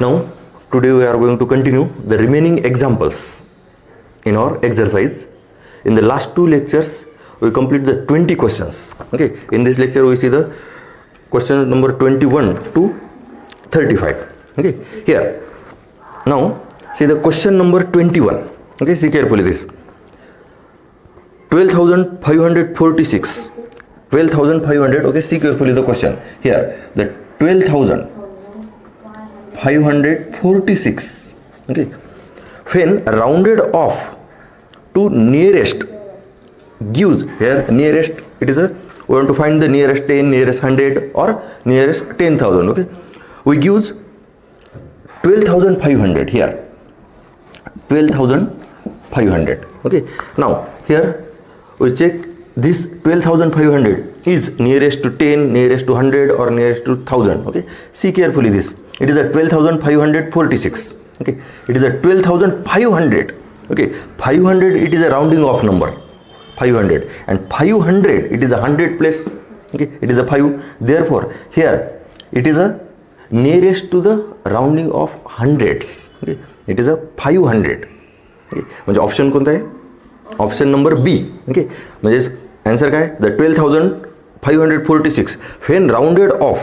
Now, today we are going to continue the remaining examples in our exercise. In the last two lectures, we complete the 20 questions. Okay, in this lecture, we see the question number 21 to 35. Okay, here. Now, see the question number 21. Okay, see carefully this. 12,546. 12,500. Okay, see carefully the question. Here, the 12,546. Okay, when rounded off to nearest gives, here nearest, it is a, we want to find the nearest 10, nearest 100 or nearest 10,000. Okay, we gives 12,500 here. 12,500. Okay, now here we check this 12,500 is nearest to 10, nearest to 100 or nearest to 1000. Okay, see carefully this. It is a 12,546. Okay, it is a 12,500. Okay, 500 it is a rounding off number. 500 and 500 it is a 100 place. Okay, it is a 5. Therefore here it is a nearest to the rounding of hundreds. Okay, it is a 500. Okay, म्हणजे option कोणता आहे? Option number B. Okay, म्हणजे answer काय? The 12,546 when rounded off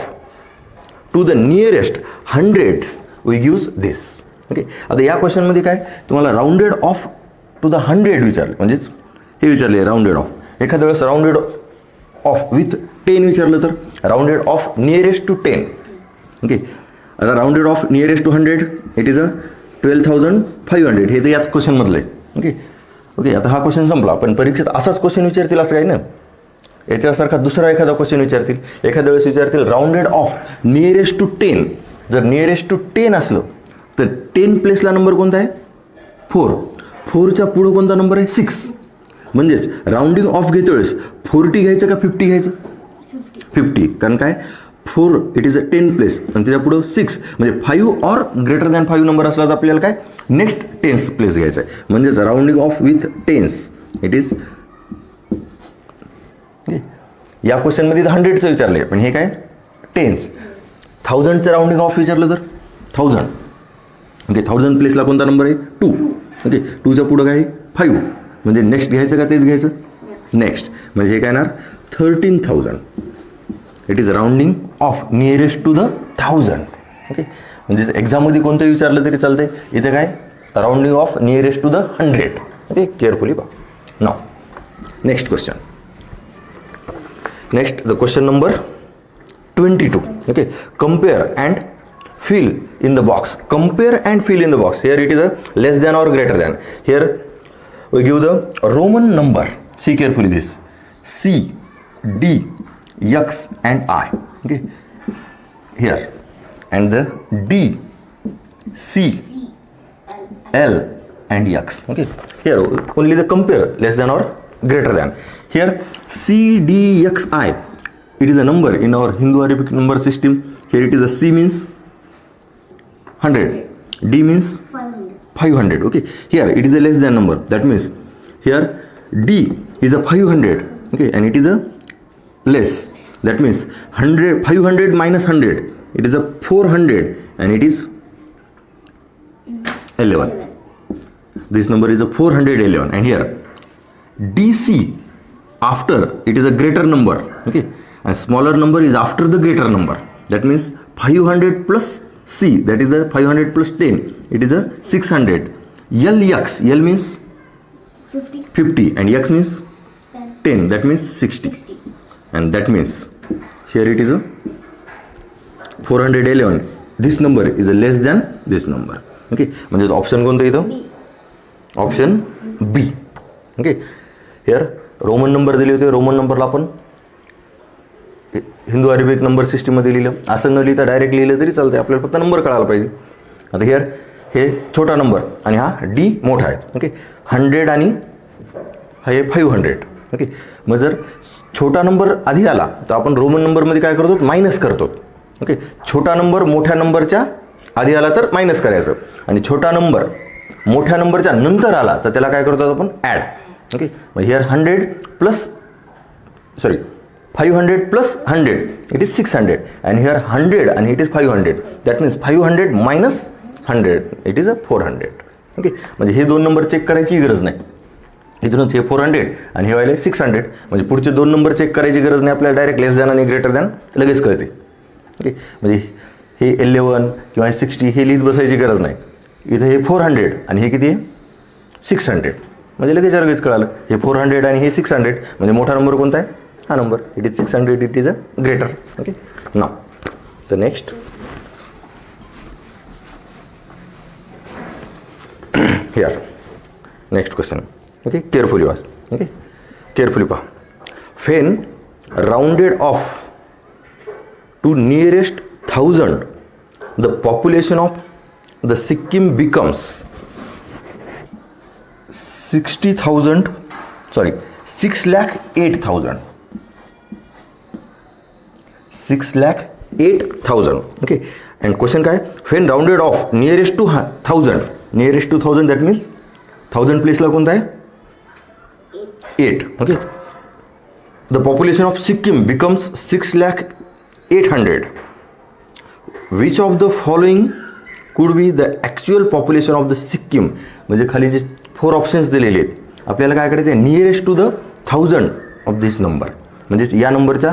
to the nearest hundreds we gives this. Okay, आता या क्वेश्चनमध्ये काय तुम्हाला rounded off to the 100 विचारले, म्हणजेच हे विचारले राउंडेड ऑफ. एखाद्या वेळेस राउंडेड ऑफ विथ 10 विचारलं तर rounded off nearest to 10. Okay, आता rounded off nearest to 100 it is a 12,500. हे तर याच क्वेश्चनमधलं आहे. ओके ओके, आता हा क्वेश्चन संपला. पण परीक्षेत असाच क्वेश्चन विचारतील असं काही ना, याच्यासारखा दुसरा एखादा क्वेश्चन विचारतील. एखाद्या वेळेस विचारतील राउंडेड ऑफ नियरेस्ट टू 10. जर नियरेस्ट टू 10 असलं तर 10 प्लेसला नंबर कोणता आहे? 4. 4च्या पुढं कोणता नंबर आहे? 6. म्हणजेच राउंडिंग ऑफ घेते वेळेस 40 घ्यायचं का 50 घ्यायचं? 50. कारण काय 4 इट इज अ 10 प्लेस आणि त्याच्या पुढं 6 म्हणजे 5 ऑर ग्रेटर दॅन 5 नंबर असला तर आपल्याला काय नेक्स्ट 10th प्लेस घ्यायचा आहे. म्हणजेच rounding off with 10s it is. या क्वेश्चनमध्ये 100चं विचारलं आहे, पण हे काय 10s. 1000चं राउंडिंग ऑफ विचारलं तर 1000. ओके, 1000 प्लेसला कोणता नंबर आहे? 2. ओके, 2च्या पुढं काय 5 म्हणजे नेक्स्ट घ्यायचं का तेच घ्यायचं? नेक्स्ट. म्हणजे हे काय येणार 13,000. It is rounding off nearest to the 1000. Okay, म्हणजे एक्झाममध्ये कोणतं विचारलं तरी चालतंय. इथे काय rounding off nearest to the 100. Okay, carefully पहा. Now next question. Next the question number 22. Okay, compare and fill in the box. Compare and fill in the box. Here it is a less than or greater than. Here we give the Roman number. See carefully this. C, D, X and I. Okay. Here and the D, C, L and X. Okay. Here only the compare less than or greater than. Here C, D, X, I. It is a number in our Hindu Arabic number system. Here it is a C means 100, D means 500. Okay, here it is a less than number. That means here D is a 500. Okay, and it is a less. That means 500 minus 100. It is a 400, and it is 11. This number is a 411. And here DC after it is a greater number. Okay, and smaller number is after the greater number. That means 500 plus C, that is the 500 plus 10, it is a 600. LX, L means 50 and X means 10, that means 60. And that means here it is a 411. This number is a less than this number. Okay, म्हणजे option कोणतं इथं? Option B. Okay, here Roman number दिले होते. Roman नंबरला आपण Hindu Arabic number सिस्टीममध्ये लिहिलं. असं न लिहिता डायरेक्ट लिहिलं तरी चालतं, आपल्याला फक्त नंबर कळायला पाहिजे. आता हिअर हे छोटा नंबर आणि हा डी मोठा आहे. ओके, 100 आणि हे 500. ओके, मग जर छोटा नंबर आधी आला तर आपण रोमन नंबरमध्ये काय करतो? मायनस करतो. ओके, छोटा नंबर मोठ्या नंबरच्या आधी आला तर मायनस करायचं आणि छोटा नंबर मोठ्या नंबरच्या नंतर आला तर त्याला काय करतो आपण? ॲड. ओके, मग here 100 plus 500 500 plus 100, it is 600, and here 100 and it is 500. That means 500 minus 100, it is a 400. Okay, म्हणजे हे दोन नंबर चेक करायची गरज नाही. इथूनच हे 400 आणि हे व्हायला 600, म्हणजे पुढचे दोन नंबर चेक करायची गरज नाही आपल्याला. डायरेक्ट लेस दॅन आणि ग्रेटर दॅन लगेच कळते. ओके, म्हणजे हे 11 किंवा 60 हे लिहित बसायची गरज नाही. इथं हे 400 आणि हे किती आहे 600, म्हणजे लगेच कळालं. हे 400 आणि हे 600, म्हणजे मोठा नंबर कोणता आहे हा number. It is 600, it is a greater. Okay, now the next. Here next question. Okay, carefully watch. Okay, carefully पहा. When rounded off to nearest 1000 the population of the Sikkim becomes 6,08,000. 6,08,000. Okay, and question काय, when rounded off nearest to 1000, nearest to 1000 that means 1000 प्लेसला कोणता आहे 8. Okay, the population of Sikkim becomes 6,08,000. Which of the following could be the actual population of the Sikkim. म्हणजे खाली जे 4 options दिलेले आहेत, आपल्याला काय करायचं आहे nearest to the 1000 off this number, म्हणजेच या नंबरचा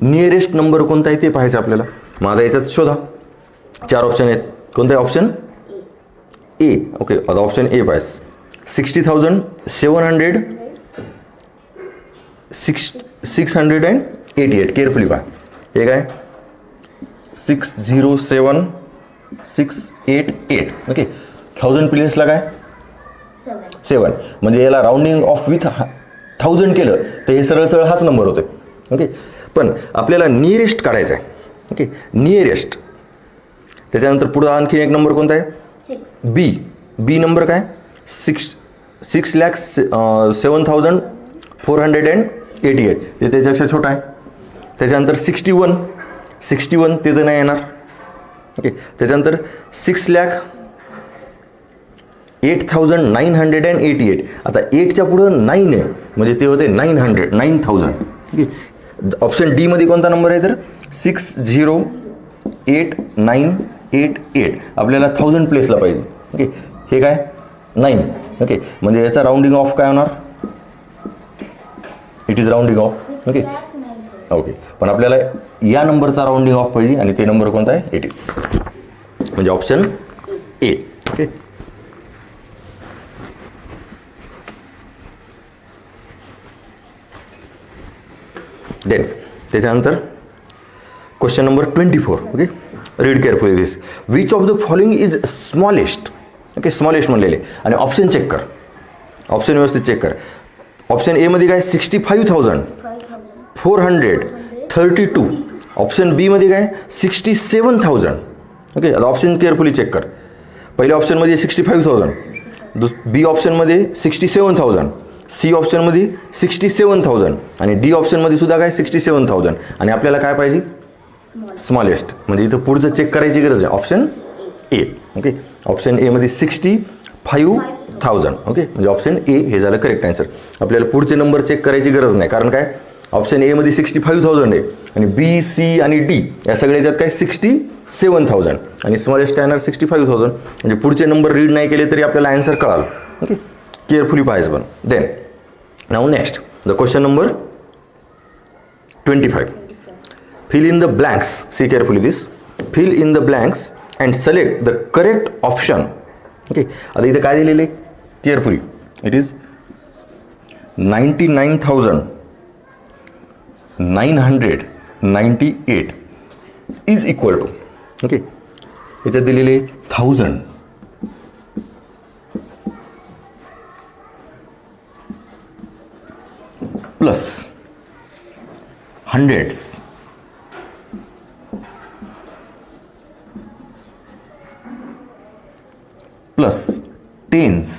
नियरेस्ट नंबर कोणता आहे ते पाहायचं आपल्याला. मग आता याच्यात शोधा. 4 ऑप्शन आहेत. कोणतं आहे ऑप्शन ए. ओके, आता ऑप्शन ए पाहिजे. 60,700 688. केअरफुली पहा. हे काय 607,688. ओके, 1000 प्लेसला काय 7, म्हणजे याला राऊंडिंग ऑफ विथ 1000 केलं तर हे सरळ हाच नंबर होते. ओके, पण आपल्याला नियरेस्ट काढायचा आहे. Okay, nearest. त्याच्यानंतर पुढे आणखी एक नंबर कोणता आहे बी. बी नंबर काय 6,07,488. ते त्याच्यापेक्षा छोटा आहे. त्याच्यानंतर 61 ते तर नाही येणार. ओके, त्याच्यानंतर 6,08,988. आता 8च्या पुढं 9 आहे, म्हणजे ते होते 9,000. ओके, ऑप्शन डी मध्ये कोणता नंबर आहे तर 6,08,988. आपल्याला 1000 प्लेसला पाहिजे. ओके, हे काय 9. ओके, म्हणजे याचा राऊंडिंग ऑफ काय होणार it is rounding of. Okay, okay, पण आपल्याला या नंबरचा राऊंडिंग ऑफ पाहिजे आणि ते नंबर कोणता आहे इट इज, म्हणजे ऑप्शन ए. ओके, देन त्याच्यानंतर question number 24. Okay, read carefully this. Which of the following is smallest. Okay, smallest म्हणलेले आणि ऑप्शन चेक कर. ऑप्शन व्यवस्थित चेक कर. ऑप्शन ए मध्ये काय 65,432. ऑप्शन बी मध्ये काय 67,000. ओके, आता ऑप्शन केअरफुली चेक कर. पहिल्या ऑप्शनमध्ये 65,000, बी ऑप्शनमध्ये 67,000, सी ऑप्शनमध्ये 67,000 आणि डी ऑप्शनमध्ये सुद्धा काय 67,000. आणि आपल्याला काय पाहिजे स्मॉलेस्ट, म्हणजे इथं पुढचं चेक करायची गरज आहे option A. Okay, option A मध्ये 65,000. ओके, म्हणजे ऑप्शन ए हे झालं करेक्ट आन्सर. आपल्याला पुढचे नंबर चेक करायची गरज नाही, कारण काय ऑप्शन ए मध्ये 65,000 आहे आणि बी सी आणि डी या सगळ्याच्यात काय 67,000 आणि स्मॉलेस्ट येणार 65,000. म्हणजे पुढचे नंबर रीड नाही केले तरी आपल्याला आन्सर कळाल. ओके, केअरफुली पाहायचं पण. Then now next the question number 25. fill in the blanks. See carefully this. Fill in the blanks and select the correct option. Okay, आता इथे काय दिलेले carefully it is 99,998 is equal to. Okay, याच्यात दिलेले 1000 plus hundreds plus tens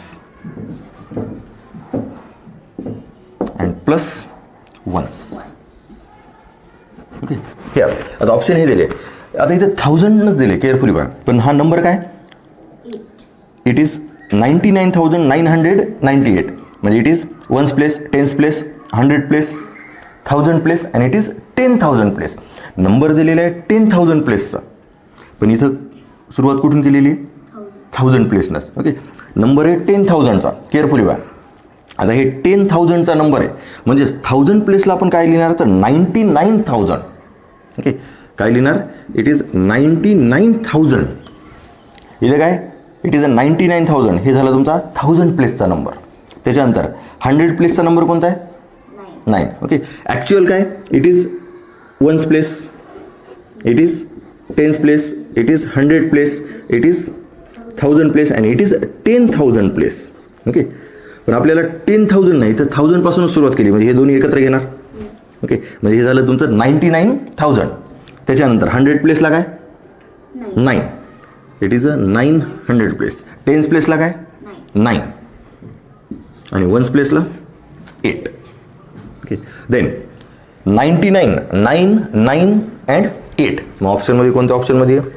and plus ones. Okay, हे आता option हे दिले. आता इथे 1000च दिले केअरफुली बघा, पण हा नंबर काय इट इज 99,998. म्हणजे it is ones place, tens place, 100 place, 1000 place and it is 10,000 place. Number दिलेला आहे 10,000 प्लेसचा, पण इथं सुरुवात कुठून केलेली आहे 1000 प्लेसनंच. ओके, नंबर आहे 10,000चा. केअरफुली बघा, आता हे 10,000चा नंबर आहे म्हणजे 1000 प्लेसला आपण काय लिहिणार तर 99,000. ओके, काय लिहिणार, इट इज 99,000. इथे काय, इट इज अ 99,000. हे झालं तुमचा 1000 प्लेसचा नंबर. त्याच्यानंतर 100 प्लेसचा नंबर कोणता आहे 9. ओके, ॲक्च्युअल काय, it is 1's place, it is 10's place, it is 100 place, it is 1000 place आणि इट इज 10,000 प्लेस. ओके, पण आपल्याला 10,000 नाही तर 1000 पासूनच सुरुवात केली म्हणजे हे दोन्ही एकत्र घेणार. ओके, म्हणजे हे झालं तुमचं 99,000. त्याच्यानंतर 100 प्लेसला काय 9, it is a 900 place. 10's प्लेसला काय 9 आणि 1's प्लेसला 8. Okay, then 99, 9, 9 and 8. मग ऑप्शनमध्ये कोणत्या ऑप्शनमध्ये आहे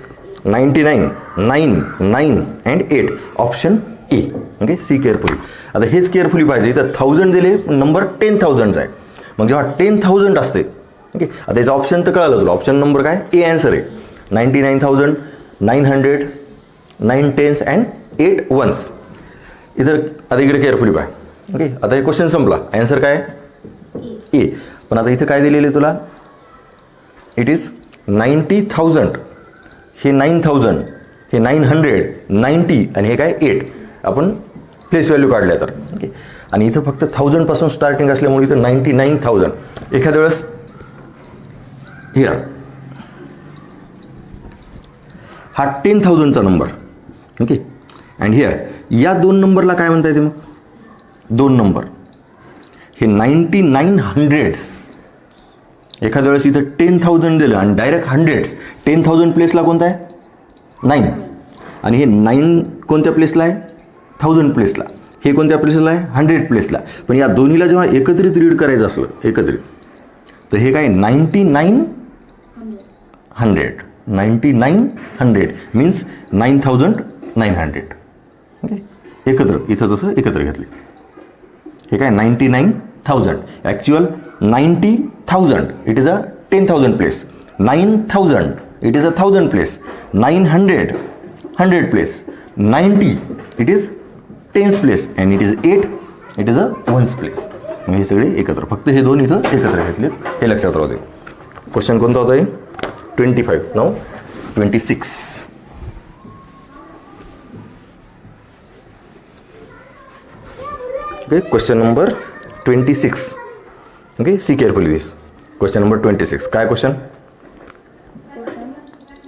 99, 9, 9 and 8, option A. Okay, see carefully. आता हेच केअरफुली पाहिजे, इथं 1000 दिले, नंबर 10,000चा आहे. मग जेव्हा 10,000 असते, ओके, आता याचा ऑप्शन तर कळालं तुला, ऑप्शन नंबर काय ए आन्सर आहे. 99,000, 900, 9 10s अँड 8 1s. इथं आता इकडे केअरफुली पाय. ओके, आता हे क्वेश्चन संपला, आन्सर काय ए. पण आता इथं काय दिलेलं आहे तुला, इट इज 90,000, हे 9,000, हे 900, 90 आणि हे काय 8. आपण प्लेस व्हॅल्यू काढल्या तर. ओके, आणि इथं फक्त 1000 पासून स्टार्टिंग असल्यामुळे इथं 99,000. एखाद्या वेळेस हिरा हा 10,000चा नंबर. ओके, अँड हिअर या 2 नंबरला काय म्हणता येते मग 2 नंबर, हे 9900s. एखाद्या वेळेस इथं 10,000 दिलं आणि डायरेक्ट 100s. 10,000 प्लेसला कोणता आहे 9 आणि हे 9 कोणत्या प्लेसला आहे 1000 प्लेसला. हे कोणत्या प्लेसला आहे 100 प्लेसला. पण या दोन्हीला जेव्हा एकत्रित रीड करायचं असलं एकत्रित तर हे काय 9900, 9900 मीन्स 9,900. ओके, एकत्र इथं जसं एकत्र घेतले, हे काय 99,000. Actual 90,000, it is a 10,000 place. 9,000, it is a 1000 place. 900, 100 place. 90, it is 10's place and it is 8, it is a 1's place. मग हे सगळे एकत्र, फक्त हे दोन इथं एकत्र घेतलेत, हे लक्षात राहू दे. क्वेश्चन कोणता होता हे 25. नाव 26. Okay, question number 26. Okay, see carefully this. Question number 26. काय question,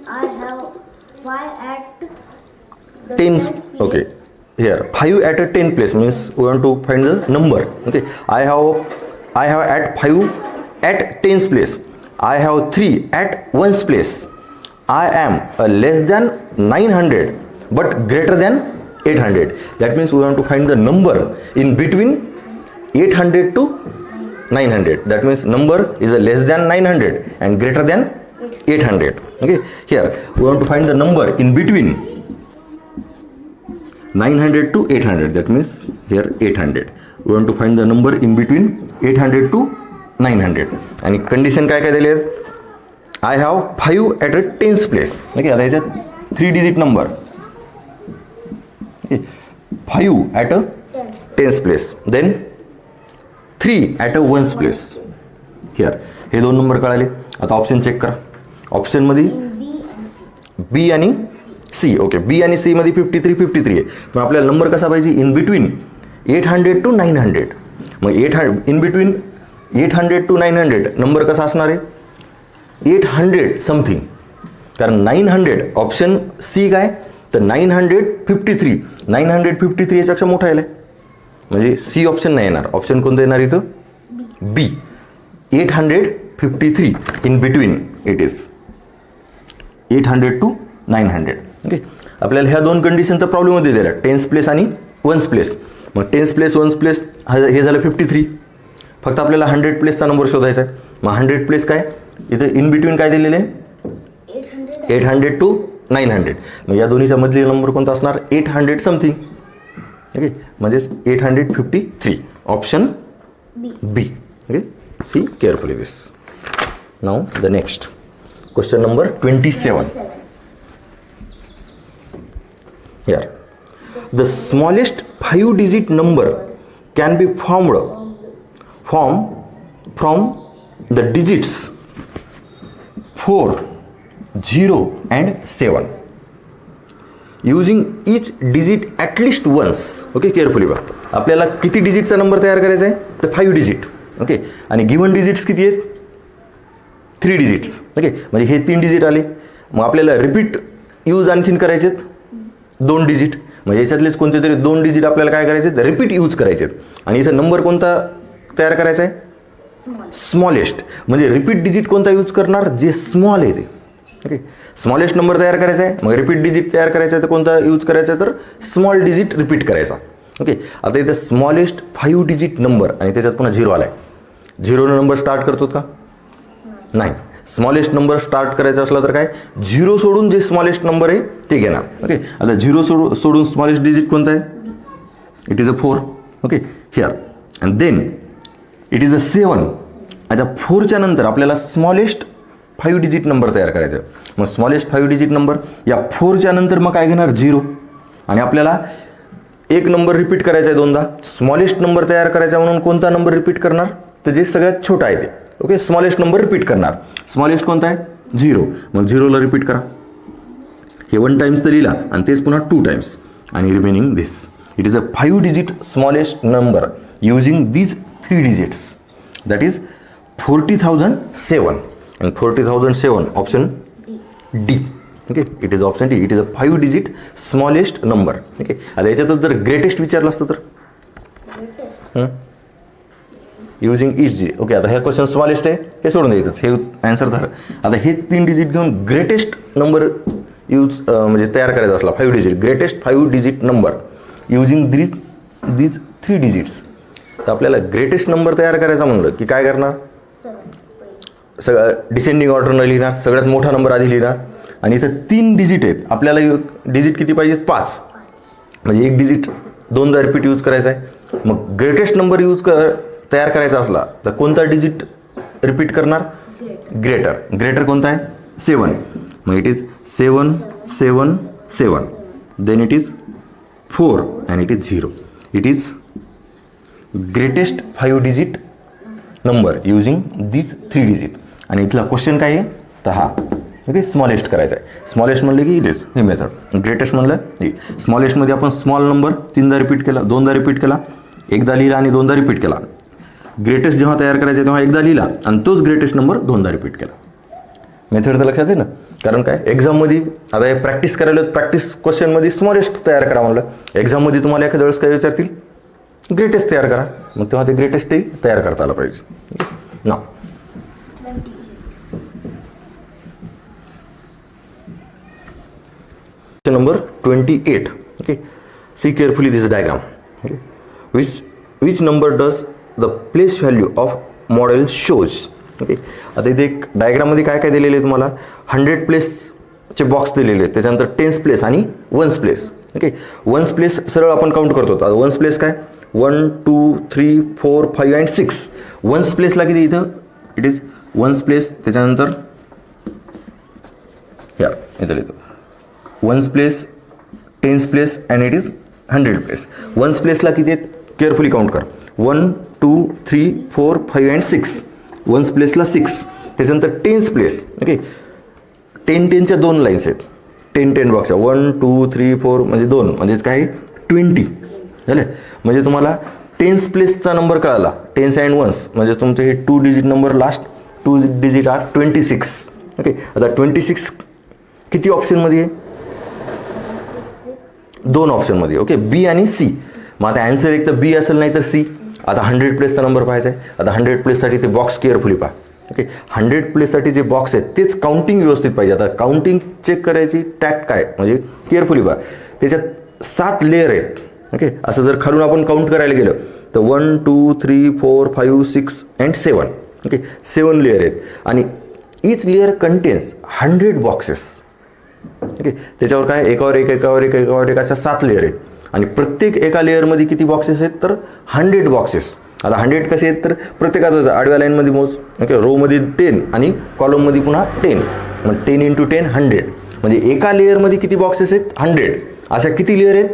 I have 5 at the 10. tenth place. Okay, here 5 at a 10 place means we want to find the number. Okay, I have at 5 at 10's place. I have 3 at 1's place. I am less than 900 but greater than 800. That means we want to find the number in between 800 to 900. That means number is a less than 900 and greater than 800. Okay, here we want to find the number in between 900 to 800. That means here 800. We want to find the number in between 800 to 900. आणि condition काय काय दिली आहे, I have 5 at a 10's place. Okay, आता याच्यात 3 digit number. Okay, 5 at a 10's place, then 3 at a 1's place. Here हे 2 number कळाले. आता ऑप्शन चेक करा. ऑप्शनमध्ये बी आणि सी. ओके, बी आणि सी मध्ये 53 53 आहे. पण आपल्याला नंबर कसा पाहिजे इन बिटवीन 800 टू 900. मग इन बिटवीन 800 टू 900 नंबर कसा असणार आहे 800 समथिंग. कारण 900 ऑप्शन सी काय तर 953. 953 याच्यापेक्षा मोठा आहे, म्हणजे सी ऑप्शन नाही येणार. ऑप्शन कोणतं येणार इथं B 853. In between it is 800 to 900. Okay, आपल्याला ह्या 2 कंडिशनचा प्रॉब्लेममध्ये दिला 10's प्लेस आणि 1's प्लेस. मग 10's प्लेस 1's प्लेस हे झालं 53. फक्त आपल्याला 100 प्लेसचा नंबर शोधायचा आहे. मग 100 प्लेस काय इथं इन बिटवीन काय दिलेले आहे 800 टू 900. मग या दोन्हीच्या मधले नंबर कोणता असणार 800 समथिंग. ओके, म्हणजेच 853. Option B. Okay, see carefully this. Now the next question number 27. Here, the smallest 5-digit number can be formed from the digits 4, 0 and 7 using each digit at least once. Okay, carefully बघा. आपल्याला किती डिजिटचा number तयार करायचा आहे? तर 5 digit. Okay, आणि given digits किती आहेत? 3 डिजिट्स. ओके, म्हणजे हे 3 डिजिट आले. मग आपल्याला रिपीट यूज आणखीन करायचे आहेत 2 डिजिट. म्हणजे याच्यातलेच कोणते तरी 2 डिजिट आपल्याला काय करायचे आहेत? रिपीट यूज करायचे आहेत. आणि इथं नंबर कोणता तयार करायचा आहे? स्मॉलेस्ट. म्हणजे रिपीट डिजिट कोणता यूज करणार? जे स्मॉल आहे ते. ओके, स्मॉलेस्ट नंबर तयार करायचा आहे. मग रिपीट डिजिट तयार करायचा आहे तर कोणता यूज करायचा आहे? तर स्मॉल डिजिट रिपीट करायचा. ओके, आता इथं स्मॉलेस्ट 5 डिजिट नंबर आणि त्याच्यात पुन्हा 0 आला आहे. 0 नंबर स्टार्ट करतो का? नाही. स्मॉलेस्ट नंबर स्टार्ट करायचा असला तर काय? 0 सोडून जे स्मॉलेस्ट नंबर आहे ते घेणार. ओके, आता 0 सोडून स्मॉलेस्ट डिजिट कोणता आहे? It is a 4. Okay, here and then it is a 7. आता 4च्या नंतर आपल्याला स्मॉलेस्ट 5 डिजिट नंबर तयार करायचा आहे. मग स्मॉलेस्ट 5 डिजिट नंबर या 4च्या नंतर मग काय घेणार? 0. आणि आपल्याला एक नंबर रिपीट करायचा आहे 2दा. स्मॉलेस्ट नंबर तयार करायचा म्हणून कोणता नंबर रिपीट करणार? तर जे सगळ्यात छोटा आहे ते. ओके, स्मॉलेस्ट नंबर रिपीट करणार. स्मॉलेस्ट कोणता आहे? 0. मग 0ला रिपीट करा. हे 1 टाइम्स तर लिहिला आणि तेच पुन्हा 2 टाइम्स आणि remaining this. It is a 5 digit smallest number using these 3 digits. That is 40,007 and 40,007 option D. Okay, it is option D. It is a 5 digit smallest number. Okay, आता याच्यातच जर ग्रेटेस्ट विचारलं असतं तर युजिंग इच जी. Okay, आता हे question smallest आहे हे सोडून द्यायचंच, हे आन्सर झालं. आता हे 3 डिजिट घेऊन ग्रेटेस्ट नंबर यूज म्हणजे तयार करायचा असला 5 digit, greatest 5 digit number using these 3 digits. तर आपल्याला ग्रेटेस्ट नंबर तयार करायचा म्हणलं की काय करणार? सगळं डिसेंडिंग ऑर्डरनं लिहिणार. सगळ्यात मोठा नंबर आधी लिहिणार. आणि इथं 3 डिजिट आहेत. आपल्याला डिजिट किती पाहिजेत? 5. म्हणजे एक डिजिट 2दा रिपीट यूज करायचा आहे. मग ग्रेटेस्ट नंबर तयार करायचा असला तर कोणता डिजिट रिपीट करणार? ग्रेटर. ग्रेटर कोणता आहे? 7. मग it is 7 7 7. Then it is 4 and it is 0. It is greatest 5 digit number using these 3 digit. आणि इथला क्वेश्चन काय आहे? तर हा. ओके, स्मॉलेस्ट करायचा आहे. स्मॉलेस्ट म्हणलं की it is he method. Greatest म्हणलं ही. स्मॉलेस्टमध्ये आपण स्मॉल नंबर 3दा रिपीट केला, 2दा रिपीट केला, 1दा लिहिला आणि 2दा रिपीट केला. ग्रेटेस्ट जेव्हा तयार करायचा तेव्हा 1दा लिहिला आणि तोच ग्रेटेस्ट नंबर 2दा रिपीट केला. मेथड तर लक्षात आहे ना? कारण काय एक्झाममध्ये आता हे प्रॅक्टिस करायला, प्रॅक्टिस क्वेश्चनमध्ये स्मॉलेस्ट तयार करा म्हणलं. एक्झाममध्ये तुम्हाला एखाद्या वेळेस काय विचारतील? ग्रेटेस्ट तयार करा. मग तेव्हा ते ग्रेटेस्टही तयार करता आलं पाहिजे ना. Question number 28. Okay, see carefully this diagram. Okay, which number does the place value of model shows? Okay, आता इथे एक डायग्राममध्ये काय काय दिलेले आहे तुम्हाला? 100 प्लेसचे बॉक्स दिलेले आहेत. त्याच्यानंतर 10th प्लेस आणि 1st place. Okay, 1st place सरळ आपण काउंट करतो. आता 1st प्लेस काय? 1 2 3 4 5 अँड 6. 1st प्लेसला किती इथं? It is 1st place. त्याच्यानंतर या इथं लिहितो 1st place, 10th place and it is 100 place. 1st प्लेसला किती आहेत? केअरफुली काउंट कर. 1 2 3 4 5 अँड 6. 1st प्लेसला 6. त्याच्यानंतर 10th प्लेस. ओके, 10च्या 2 लाईन्स आहेत. 10 बॉक्सच्या 1 2 3 4 म्हणजे 2 म्हणजेच काय? 20 झाले. म्हणजे तुम्हाला 10th प्लेसचा नंबर कळाला. 10th अँड 1st म्हणजे तुमचे हे 2 digit number last 2 digit are 26. Okay, आता 26 किती ऑप्शनमध्ये आहे? 2 ऑप्शनमध्ये. ओके, बी आणि सी. मग आता आन्सर एक तर बी असेल नाही तर सी. आता 100 प्लेसचा नंबर पाहायचा आहे. आता 100 प्लेससाठी ते बॉक्स केअरफुली पहा. ओके, 100 प्लेससाठी जे बॉक्स आहेत तेच काउंटिंग व्यवस्थित पाहिजे. आता काउंटिंग चेक करायची टॅक्ट काय म्हणजे केअरफुली पहा. त्याच्यात 7 लेअर आहेत. ओके, असं जर खालून आपण काउंट करायला गेलं तर 1 2 3 4 5 6 अँड 7. ओके, 7 लेअर आहेत आणि इच लेअर कंटेन्स 100 बॉक्सेस. ओके, त्याच्यावर काय एकावर एक अशा 7 लेअर आहेत आणि प्रत्येक एका लेअरमध्ये किती बॉक्सेस आहेत? तर 100 बॉक्सेस. आता 100 कसे आहेत तर प्रत्येकाचं आडव्या लाईनमध्ये मोज. ओके, रोमध्ये 10 आणि कॉलममध्ये पुन्हा 10. मग 10 × 10 100. म्हणजे एका लेअरमध्ये किती बॉक्सेस आहेत? 100. अशा किती लेअर आहेत?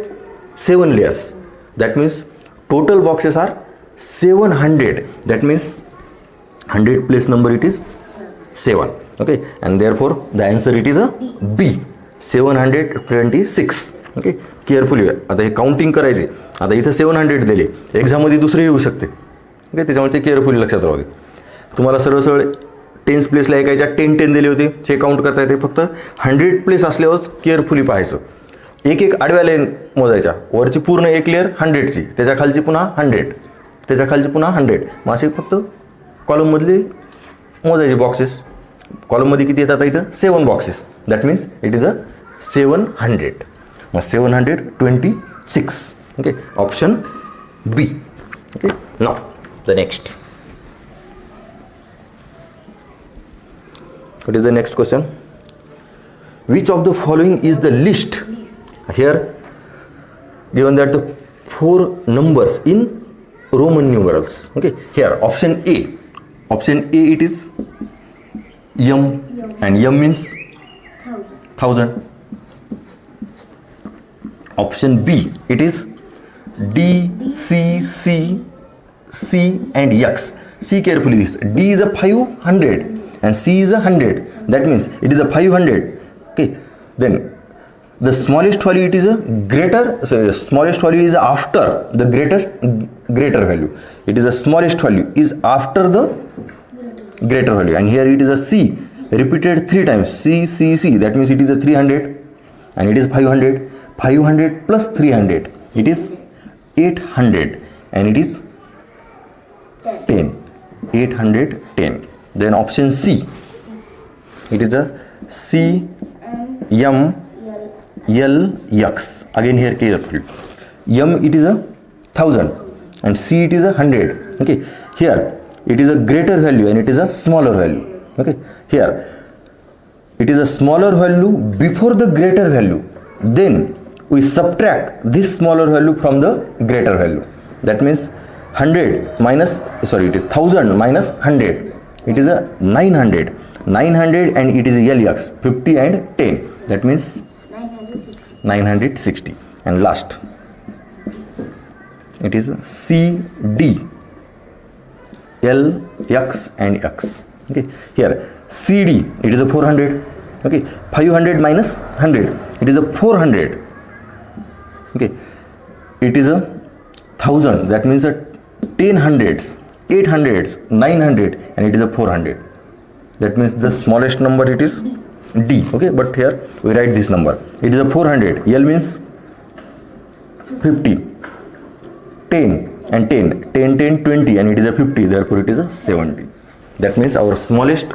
7 layers. That means total boxes are 700. That means 100 place number it is 7. Okay, and therefore the answer it is a B, 726. Okay, carefully. आता हे काउंटिंग करायचे. आता इथं 700 दिले, एक्झाममध्ये दुसरे येऊ शकते. ओके, त्याच्यामुळे ते केअरफुली लक्षात राहू दे. तुम्हाला सरळ सरळ टेन्स प्लेसला एकाच्या 10 दिले होते, हे काउंट करता येते. फक्त 100 प्लेस असल्यावरच केअरफुली पाहायचं. एक एक आडव्या लाईन मोजायच्या. वरची पूर्ण एक लेअर 100ची, त्याच्या खालची पुन्हा 100, त्याच्या खालची पुन्हा 100. मग असे फक्त कॉलममधले मोजायचे बॉक्सेस. कॉलममध्ये किती येतात? इथं 7 boxes. That means it is a 700. मग 726. Okay, option B. Okay, now the next. What is the next question? Which of the following is the list? Here given that the 4 numbers in Roman numerals. Okay, here option A. Option A it is M, and M means 1000. Option B it is D, C, C, C and X. See carefully this. D is a 500 and C is a 100. That means it is a 500. Okay, then the smallest value it is a greater. So the smallest value is after the greater value. It is the smallest value is after the greater value, and here it is a C repeated 3 times. C, C, C. That means it is a 300, and it is 500. 500 plus 300 it is 800, and it is 10. 810. Then option C, it is a C, M, L, X. Again here carefully. M it is a 1000 and C it is a 100. Okay, here it is a greater value and it is a smaller value. Okay, here it is a smaller value before the greater value. Then we subtract this smaller value from the greater value. That means 100 minus, sorry, it is 1000 minus 100. It is a 900. 900 and it is a LX, 50 and 10. That means 960. And last, it is C, D, L, X and X. Okay, here CD it is a 400. Okay, 500 minus 100 it is a 400. Okay, it is a 1000. That means a 10 hundreds, 800s, 900, and it is a 400. That means the smallest number it is D. Okay, but here we write this number. It is a 400. L means 50, 10 and 10, 10, 10, 20, and it is a 50. Therefore, it is a 70. That means our smallest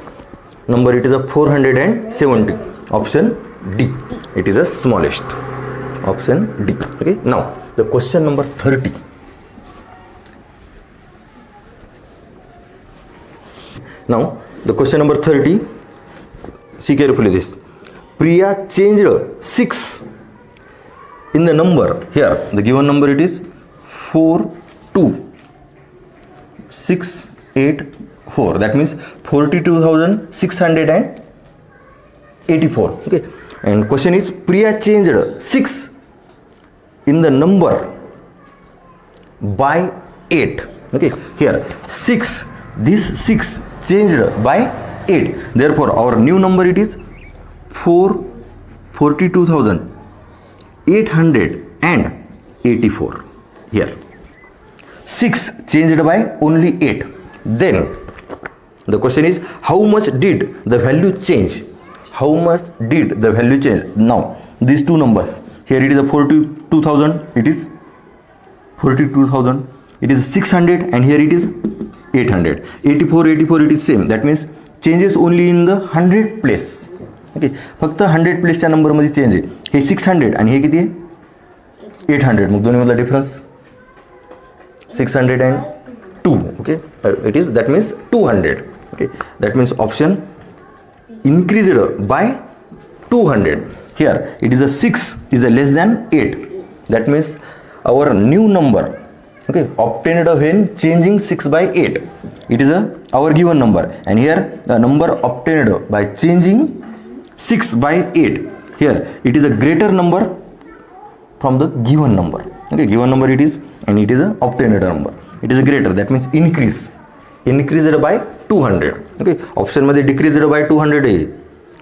number it is a 470. Option D. It is a smallest. Option D. Okay. Now the question number 30. Now the question number 30, see carefully this. Priya changed 6 in the number. Here the given number it is 42684. That means 42,684. Okay, and question is Priya changed 6 in the number by 8. Okay, here 6, this 6 changed by 8. Therefore our new number it is 42,884. Here 6 changed by only 8. Then the question is how much did the value change? How much did the value change? Now these two numbers, here it is a 42,000, it is 42,000, it is 600, and here it is 800. 84, 84 it is same. That means changes only in the 100 place. Okay, फक्त 100 प्लेसच्या नंबरमध्ये change आहे. हे 600 आणि हे किती आहे? 800. मग दोन्हीमधला difference 602. Okay, it is, that means 200. Okay, that means option increased by 200. Here it is a 6 is a less than 8. That means our new number Okay, obtained when changing 6 by 8. It is our given number, and here the number obtained by changing 6 by 8. Here it is a greater number from the given number. Okay, given number it is, and it is a obtained number. It is a greater, that means increased by 200. Okay, option मध्ये decreased by 200 आहे,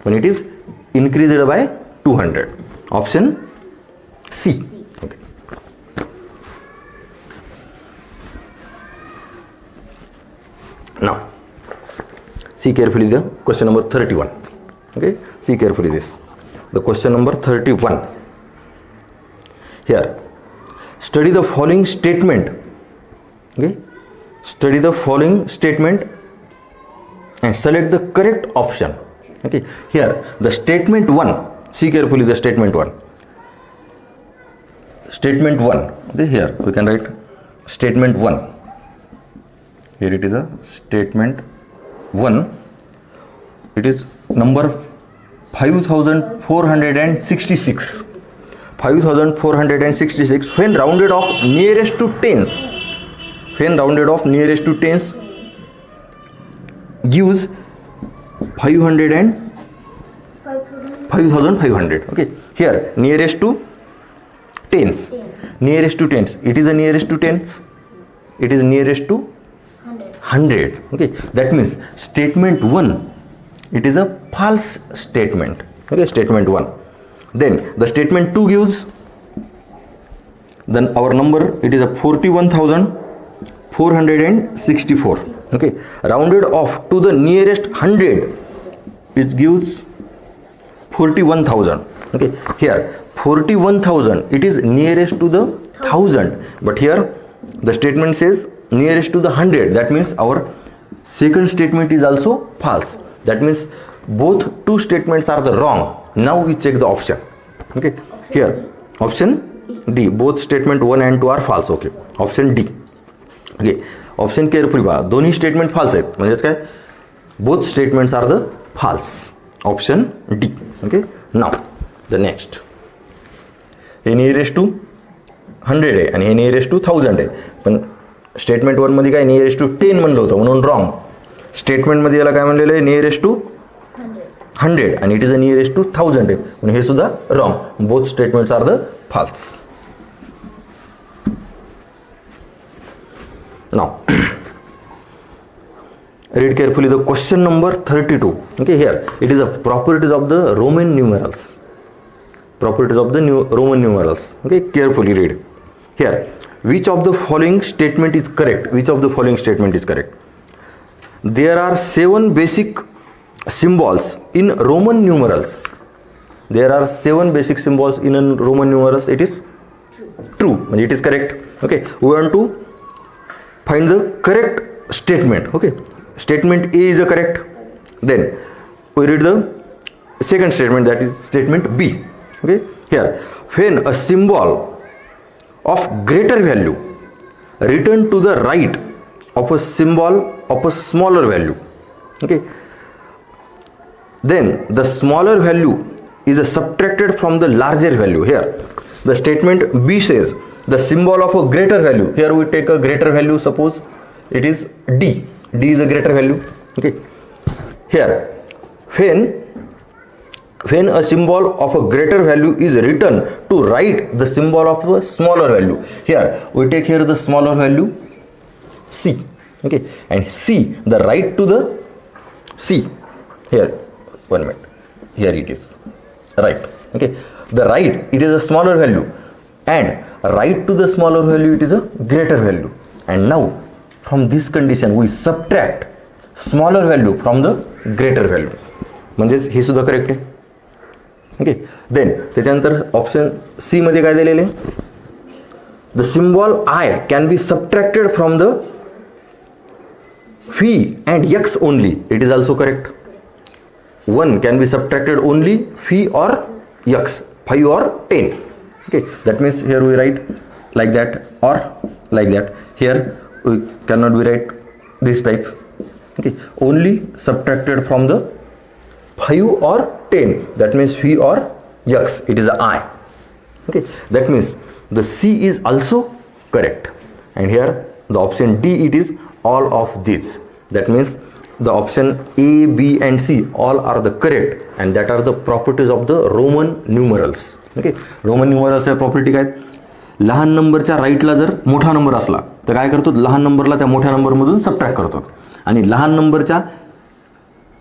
पण it is increased by 200. Option C. Okay. Now, see carefully the question number 31. Okay, see carefully this. The question number 31. Here, study the following statement. Okay, study the following statement and select the correct option. Okay, here the statement 1. See carefully the statement 1. Statement 1. Okay, here we can write statement 1. Here it is a statement 1. It is number 5466. 5466 when rounded off nearest to tens. When rounded off nearest to tens gives 5500. Okay, here nearest to tens. Nearest to tens. It is a nearest to tens. It is nearest to 100. Okay, that means statement 1, it is a false statement. Okay, statement 1. Then the statement 2 gives, then our number it is a 41,464. Okay, rounded off to the nearest 100, it gives 41,000. Okay, here 41,000, it is nearest to the 1000, but here the statement says nearest to the 100. That means our second statement is also false. That means both two statements are the wrong. Now we check the option. Okay, here option D, both statement 1 and 2 are false. Okay, option D. Okay, option carefully पहा, दोन्ही statement false आहेत, म्हणजे काय, both statements are the false. Option D. Okay, now the next. हे nearest to 100 आहे आणि हे nearest to 1000 आहे, पण स्टेटमेंट 1 मध्ये काय नियरेस्ट टू 10 म्हणलं होतं म्हणून रॉंग. स्टेटमेंट मध्ये याला काय म्हणलेलं आहे, नियरेस्ट टू 100 आणि it is a nearest to 1000 आहे, पण हे सुद्धा wrong. Both statements are the false. Now read carefully the question number 32. Okay, here it is a properties of the Roman numerals. Properties of the Roman numerals. Okay, carefully read. Here, which of the following statement is correct? Which of the following statement is correct? There are 7 basic symbols in Roman numerals. There are 7 basic symbols in Roman numerals. It is true. It is correct. Okay, we want to find the correct statement. Okay, statement A is a correct. Then we read the second statement, that is statement B. Okay, here when a symbol of greater value written to the right of a symbol of a smaller value, okay, then the smaller value is subtracted from the larger value. Here the statement B says the symbol of a greater value. Here we take a greater value, suppose it is D. D is a greater value. Okay, here when a symbol of a greater value is written to write the symbol of a smaller value, here we take here the smaller value C. Okay, and C, the right to the C, here 1 minute, here it is right. Okay, the right, it is a smaller value, and right to the smaller value, it is a greater value. And now from this condition we subtract smaller value from the greater value, म्हणजेच हे सुद्धा correct आहे. Okay, then त्याच्यानंतर option C मध्ये काय दिलेले आहे, the symbol I can be subtracted from the V and X only. It is also correct. 1 can be subtracted only phi or x, 5 or 10. Okay, that means here we write like that or like that. Here we cannot be write this type. Okay, only subtracted from the 5 or 10, that means phi or x, it is a I. Okay, that means the C is also correct. and here the option D, it is all of these. That means the option A, B and C all are the correct, and that are the properties of the Roman numerals. Okay, Roman numerals च्या property काय? लहान नंबरच्या राईटला जर मोठा number असला तर काय करतो, लहान नंबरला त्या मोठ्या नंबरमधून सबट्रॅक्ट करतो, आणि लहान नंबरच्या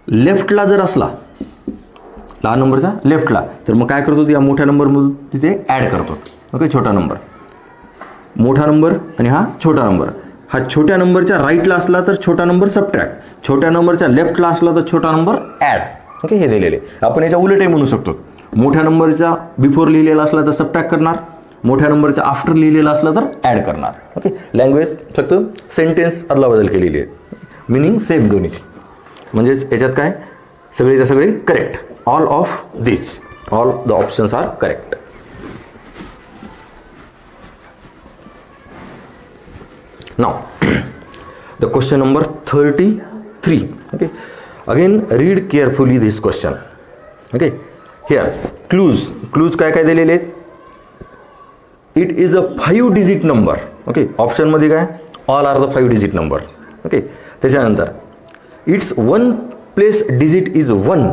लेफ्टला जर असला, लहान नंबरचा लेफ्टला, तर मग काय करतो, या मोठ्या नंबरमधून तिथे ॲड करतो. ओके, छोटा नंबर, मोठा नंबर आणि हा छोटा नंबर. हा छोट्या नंबरच्या राईटला असला तर छोटा नंबर सबट्रॅक्ट, छोट्या नंबरच्या लेफ्टला असला तर छोटा नंबर ॲड. ओके, हे दिलेले. आपण याच्या उलटही म्हणू शकतो, मोठ्या नंबरच्या बिफोर लिहिलेला असला तर सबट्रॅक्ट करणार, मोठ्या नंबरच्या आफ्टर लिहिलेला असला तर ॲड करणार. ओके, लँग्वेज फक्त सेंटेन्स अदलाबदल केलेली आहे, मिनिंग सेम दोन्हीची. म्हणजेच याच्यात काय, सगळेच्या सगळे correct. All of this, all the options are correct. Now, the question number 33. Okay, again read carefully this question. Okay, here clues काय काय दिलेले आहेत? It is a 5-digit number. Okay, option मध्ये काय, all are the 5-digit number. Okay, त्याच्यानंतर its one place digit is 1.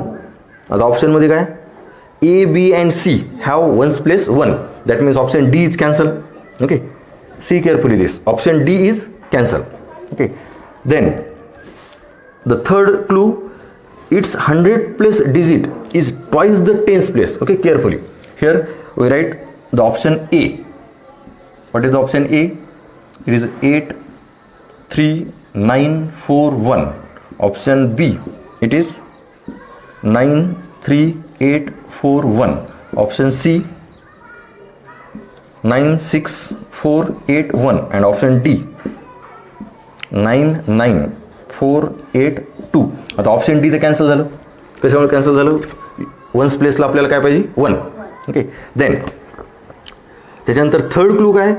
आता option मध्ये काय, A, B and C have ones place 1. That means option D is cancel. Okay, see carefully this, option D is cancel. Okay, then the third clue, its 100th place digit is twice the tens place. Okay, carefully, here we write the option A. What is the option A? It is 8 3 9 4 1. Option B, it is 9 3 8 4 1. Option C, 9 6 4 8 1. And option D, 9 9 4 8 2. आता option D तर cancel झालं. कशामुळे cancel झालं, once प्लेसला आपल्याला काय पाहिजे, 1. Okay, then त्याच्यानंतर third clue काय,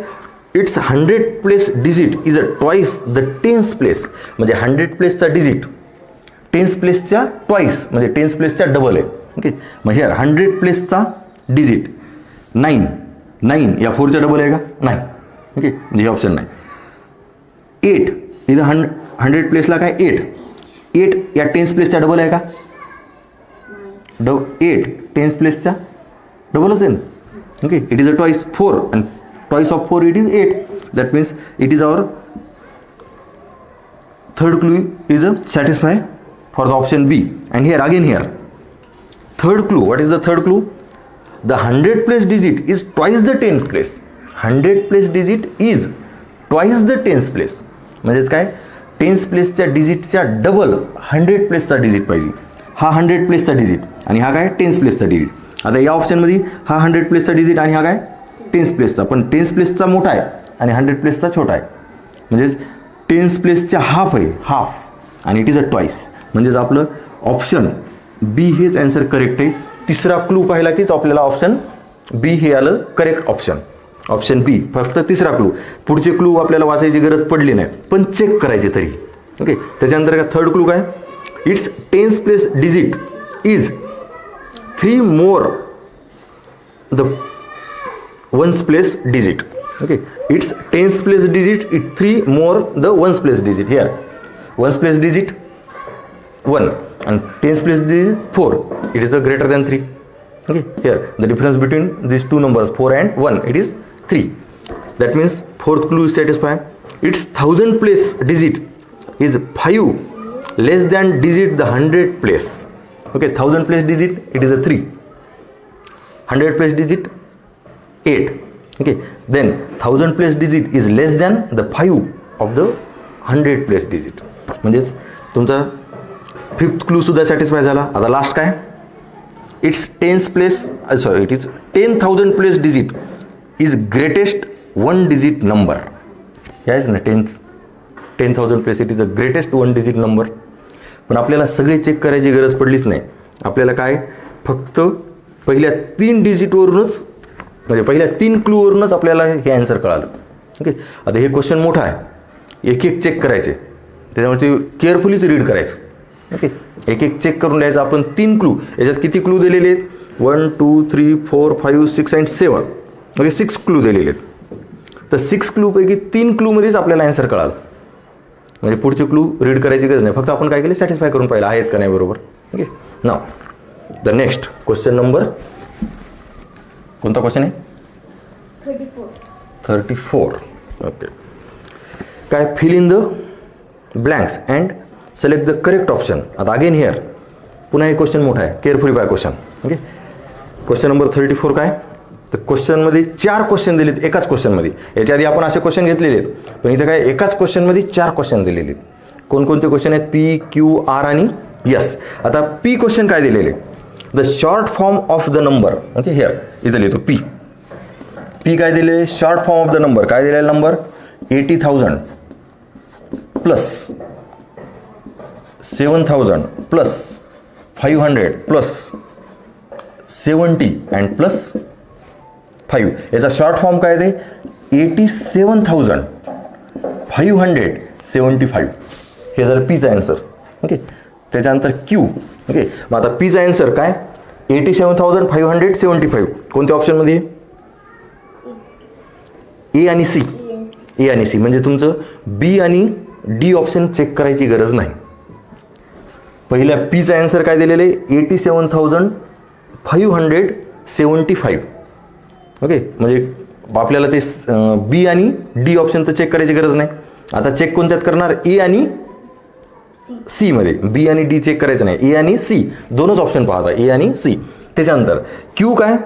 it's 100 place digit is a twice the tense place. म्हणजे 100 प्लेसचा डिजिट टेन्स प्लेसच्या ट्वाईस, म्हणजे टेन्स प्लेसच्या डबल आहे. ओके, मग हिअर 100 प्लेसचा डिजिट 9 9 या 4च्या डबल आहे का, नाही. ओके, म्हणजे हे ऑप्शन नाही. 8 इथं 100 प्लेसला काय 8 या टेन्स प्लेसच्या डबल आहे का, 8 टेन्स प्लेसच्या डबलच आहे. Okay, it is a twice 4 and twice of 4 it is 8. That means it is our third clue is a satisfy for the option B. And here again, here third clue, what is the third clue, the 100 place digit is twice the 10th place. 100 place digit is twice the 10th place. म्हणजेच काय, 10th प्लेसच्या डिजिटच्या double 100 प्लेसचा digit पाहिजे. हा 100 प्लेसचा digit आणि हा काय 10th प्लेसचा digit. आता या ऑप्शनमध्ये हा 100 प्लेसचा डिजिट आणि हा काय 10th प्लेसचा, पण 10th प्लेसचा मोठा आहे आणि 100 प्लेसचा छोटा आहे. म्हणजेच 10th प्लेसच्या हाफ आहे, हाफ, आणि इट इज अ ट्वाईस. म्हणजेच आपलं ऑप्शन बी हेच आन्सर करेक्ट आहे. तिसरा क्लू पाहिला कीच आपल्याला ऑप्शन बी हे आलं करेक्ट ऑप्शन. ऑप्शन बी, फक्त तिसरा क्लू. पुढचे क्लू आपल्याला वाचायची गरज पडली नाही, पण चेक करायचे तरी. ओके, त्याच्यानंतर काय थर्ड क्लू काय, it's 10th place digit is 3 more the ones place digit. Okay, its 10th place digit is 3 more the ones place digit. Here ones place digit 1 and 10th place digit 4. It is a greater than 3. Okay, here the difference between these two numbers 4 and 1, it is 3. That means fourth clue is satisfied. Its 1000 place digit is 5 less than digit the 100 place. Okay, 1000 place digit it is a 3. 100 place digit 8. Okay, then 1000 place digit is less than the 5 of the 100 place digit. म्हणजेच तुमचा fifth clue सुद्धा satisfy झाला. आता last काय, it's 10th place, sorry, it is 10,000 place digit is greatest 1 digit number. याच ना 10,000 place it is a greatest 1 digit number. पण आपल्याला सगळे चेक करायची गरज पडलीच नाही. आपल्याला काय, फक्त पहिल्या 3 डिजिटवरूनच, म्हणजे पहिल्या 3 क्लूवरूनच आपल्याला हे आन्सर कळालं. ओके, आता हे क्वेश्चन मोठा आहे, एक एक चेक करायचे, त्याच्यामुळे ते केअरफुलीच रीड करायचं. ओके, एक एक चेक करून लिहायचं. आपण 3 क्लू, याच्यात किती क्लू दिलेले आहेत, 1 2 3 4 5 6 and 7. ओके, 6 क्लू दिलेले आहेत. तर 6 क्लूपैकी 3 क्लूमध्येच आपल्याला आन्सर कळालं. म्हणजे पुढचे क्लू रीड करायची गरज नाही, फक्त आपण काय केले सॅटिस्फाय करून पाहिलं आहेत का नाही बरोबर. Okay, now the next question number, कोणता क्वेश्चन आहे? 34. ओके, काय? Fill in the blanks and select the correct option. आता अगेन हिअर पुन्हा एक क्वेश्चन मोठा आहे, carefully by question. Okay, question number 34 काय? तर क्वेश्चनमध्ये 4 क्वेश्चन दिलेत एकाच क्वेश्चनमध्ये. याच्या आधी आपण असे क्वेश्चन घेतलेले आहेत, पण इथं काय एकाच क्वेश्चनमध्ये 4 क्वेश्चन दिलेले आहेत. कोणकोणते क्वेश्चन आहेत? पी, क्यू, आर आणि यस. आता पी क्वेश्चन काय दिलेले? The short form of the number. Okay, here इथं लिहितो पी. पी काय दिलेले? Short form of the number. काय दिलेला number? 80,000 plus 7,000 plus 500 plus 70 and plus 5. याचा शॉर्ट फॉर्म काय ते? 87,575. हे जर पीचा आन्सर. ओके, त्याच्यानंतर क्यू. ओके, मग आता पीचा आन्सर काय? 87,575. कोणत्या ऑप्शनमध्ये? ए आणि सी. ए आणि सी म्हणजे तुमचं बी आणि डी ऑप्शन चेक करायची गरज नाही. पहिल्या पीचा आन्सर काय दिलेले? 87,575. ओके, म्हणजे आपल्याला ते बी आणि डी ऑप्शन तर चेक करायची गरज नाही. आता चेक कोणत्यात करणार? ए आणि सी मध्ये. बी आणि डी चेक करायचं नाही, ए आणि सी दोनच ऑप्शन पाहता, ए आणि सी. त्याच्यानंतर क्यू काय?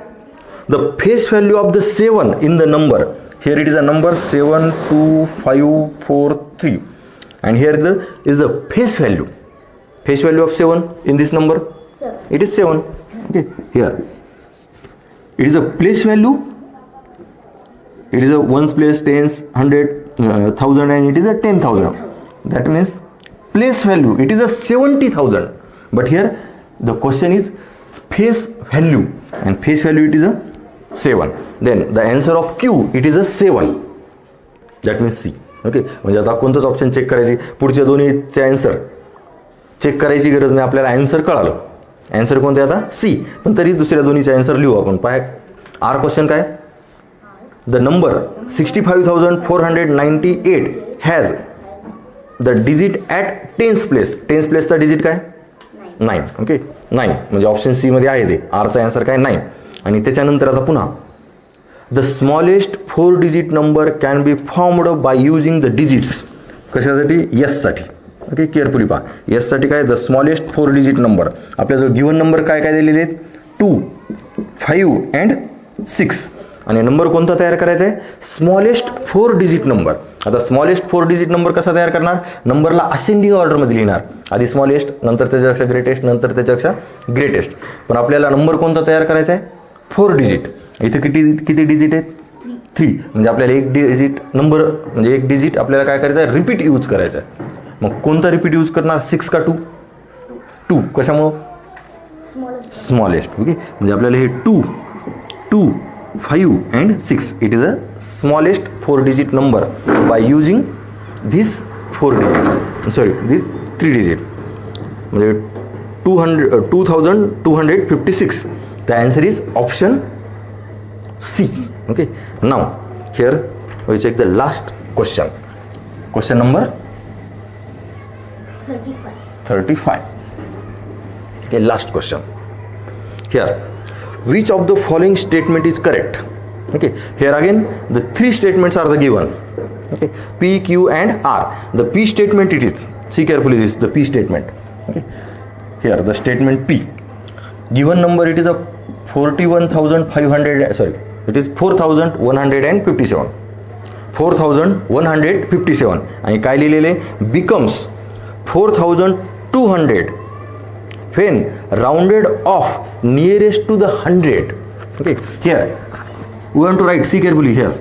The face value of the 7 in the number. Here it is a number 72543 and here is the face value of 7 in this number. It is 7. Okay, here it is a place value. It is a ones, place, tens, 100, 1000 and it is a 10,000. That means place value it is a 70,000, but here the question is face value and face value it is a 7. Then the answer of Q it is a 7. That means C. Okay, म्हणजे आता कोणतंच option check करायची, पुढच्या दोन्हीचे answer check करायची गरज नाही, आपल्याला आन्सर कळालं. आन्सर कोणते आता? सी. पण तरी दुसऱ्या दोन्हीचे आन्सर लिहू आपण. पाय आर क्वेश्चन काय? The number 65,498 has the digit at tens place. Tens प्लेसचा डिजिट काय? 9. ओके, 9 म्हणजे ऑप्शन सी मध्ये आहे ते. आरचा आन्सर काय? 9. आणि त्याच्यानंतर आता पुन्हा the smallest 4 digit number can be formed by using the digits. कशासाठी? यससाठी. ओके, केअरफुली पहा. यससाठी काय? The smallest 4 digit number. आपल्याजवळ गिवन नंबर काय काय दिलेले आहेत? 2, 5 अँड 6. आणि नंबर कोणता तयार करायचा आहे? Smallest 4 digit number. आता स्मॉलेस्ट 4 डिजिट नंबर कसा तयार करणार? नंबरला असेंडिंग ऑर्डरमध्ये लिहिणार. आधी स्मॉलेस्ट, नंतर त्याच्यापेक्षा ग्रेटेस्ट, नंतर त्याच्यापेक्षा ग्रेटेस्ट. पण आपल्याला नंबर कोणता तयार करायचा आहे? 4 डिजिट. इथे किती डिजिट आहेत? 3. म्हणजे आपल्याला एक डिजिट नंबर म्हणजे एक डिजिट आपल्याला काय करायचं आहे? रिपीट यूज करायचं आहे. मग कोणता रिपीट यूज करणार? 6 का 2? 2. कशामुळं? स्मॉलेस्ट. ओके, म्हणजे आपल्याला हे 2, 5 and 6 it is a smallest 4 digit number by using this 4 digits. Sorry, this 3 digit म्हणजे 2256. The answer is option C. Okay, now here we check the last question. Question number 35. Okay, last question. Here, which of the following statement is correct? Okay, here again the 3 statements are the given. Okay, P, Q and R. The P statement it is. See carefully this, the P statement. Okay, here the statement P. Given number it is a 41,500. Sorry. It is 4,157. 4,157 आणि काय लिहिलेले? Becomes 4,200 when rounded off nearest to the 100. Okay, here we want to write, see carefully here,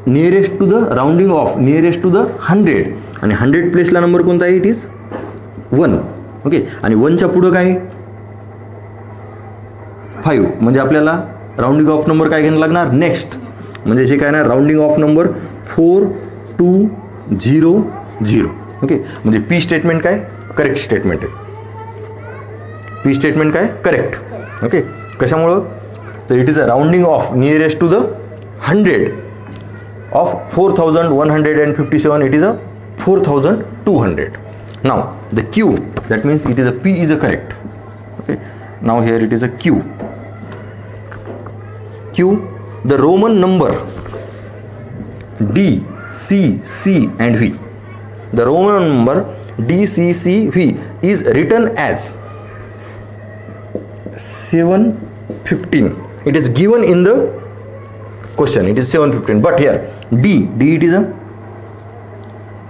nearest to the rounding off nearest to the 100 आणि 100 प्लेसला number कोणता आहे? It is 1. Okay, आणि 1च्या पुढं काय? 5. म्हणजे आपल्याला राउंडिंग ऑफ नंबर काय घ्यायला लागणार? नेक्स्ट. म्हणजे जे काय ना राउंडिंग ऑफ नंबर 4200. ओके, म्हणजे पी स्टेटमेंट काय? करेक्ट स्टेटमेंट आहे. पी स्टेटमेंट काय? करेक्ट. ओके, कशामुळं? तर it is a rounding off nearest to the 100 of 4157, it is a 4200. Now the Q, that means it is a P is a correct. Okay, now here it is a Q. The Roman number D, C, C and V. The Roman number D, C, C, V is written as 715. It is given in the question, it is 715, but here D it is a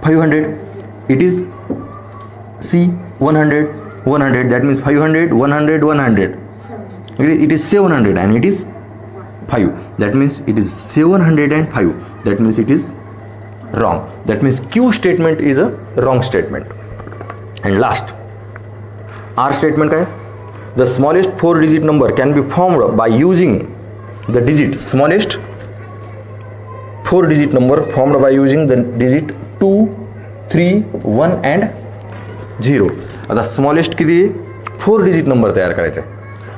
500, it is C 100, that means 500, 100, 100. It is 700 and it is 5. That means it is 705. That means it is wrong. That means Q statement is a wrong statement. And last, R statement काय? The smallest 4-digit number can be formed by using the digit, smallest 4-digit number formed by using the digit 2, 3, 1 and 0. आता smallest किती? 4-digit number तयार करायचा आहे.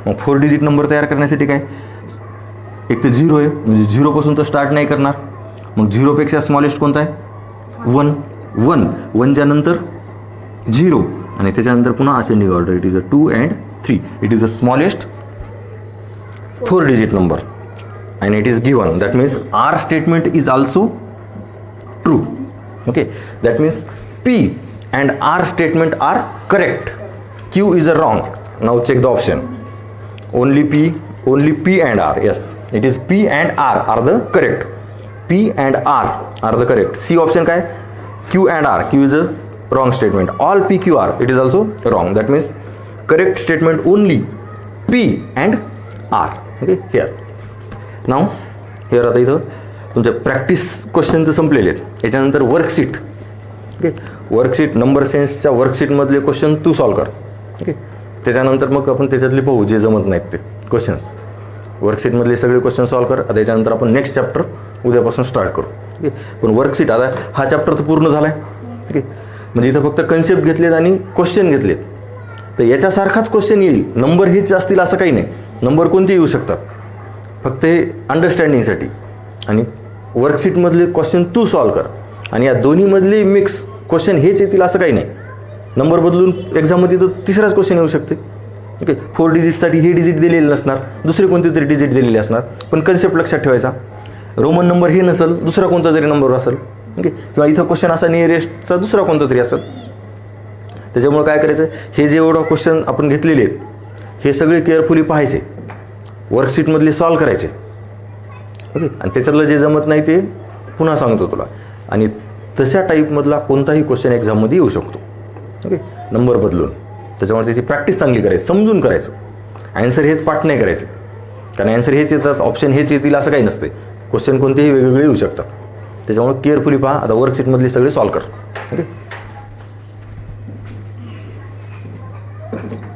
मग 4-digit number तयार करण्यासाठी काय? एक तर 0 आहे, म्हणजे 0 पासून तर स्टार्ट नाही करणार. मग 0 पेक्षा स्मॉलेस्ट कोणता आहे? 1 च्या नंतर 0 आणि त्याच्यानंतर पुन्हा ascending order. It is a 2 and 3. It is a smallest 4-digit number and it is given. That means R statement is also true. Okay, that means P and R statement are correct. Q is a wrong. Now check the option. Only P and R. Yes, it is P and R are the correct. P and R are the correct. C option काय? Q and R. Q is a wrong statement. All P, Q, R, it is also wrong. That means correct statement only P and R. Okay, here. Now here आता इथं तुमचे practice question तर संपलेले आहेत. याच्यानंतर worksheet. Okay, worksheet number सेन्सच्या वर्कशीटमधले question तू सॉल्व कर. ओके, त्याच्यानंतर मग आपण त्याच्यातले पाहू जे जमत नाहीत ते क्वेश्चन्स. वर्कशीटमधले सगळे क्वेश्चन सॉल्व कर. आता त्याच्यानंतर आपण नेक्स्ट चॅप्टर उद्यापासून स्टार्ट करू. ओके, पण वर्कशीट आता हा चॅप्टर तर पूर्ण झाला आहे. ओके, म्हणजे इथं फक्त कन्सेप्ट घेतलेत आणि क्वेश्चन घेतलेत. तर याच्यासारखाच क्वेश्चन येईल. नंबर हेच असतील असं काही नाही. नंबर कोणते येऊ शकतात, फक्त हे अंडरस्टँडिंगसाठी. आणि वर्कशीटमधले क्वेश्चन तू सॉल्व कर आणि या दोन्हीमधले मिक्स क्वेश्चन हेच येतील असं काही नाही. नंबर बदलून एक्झाममध्ये तर तिसराच क्वेश्चन येऊ शकते. ओके, 4 डिजिटसाठी हे डिजिट दिलेले नसणार, दुसरे कोणते तरी डिजिट दिलेले असणार. पण कन्सेप्ट लक्षात ठेवायचा, रोमन नंबर हे नसेल, दुसरा कोणता तरी नंबर असेल. ओके, किंवा इथं क्वेश्चन असा नियरेस्टचा दुसरा कोणता तरी असेल. त्याच्यामुळे काय करायचं, हे जे एवढा क्वेश्चन आपण घेतलेले आहेत हे सगळे केअरफुली पाहायचे, वर्कशीटमधले सॉल्व करायचे. ओके, आणि त्याच्यातलं जे जमत नाही ते पुन्हा सांगतो तुला. आणि तशा टाईपमधला कोणताही क्वेश्चन एक्झाममध्ये येऊ शकतो. ओके, नंबर बदलून. त्याच्यामुळे त्याची प्रॅक्टिस चांगली करायची, समजून करायचं. ॲन्सर हेच पाठ नाही करायचं, कारण ॲन्सर हेच येतात, ऑप्शन हेच येतील असं काही नसते. क्वेश्चन कोणतेही वेगवेगळे येऊ शकतात. त्याच्यामुळे केअरफुली पहा. आता वर्कशीटमधली सगळे सॉल्व कर. ओके.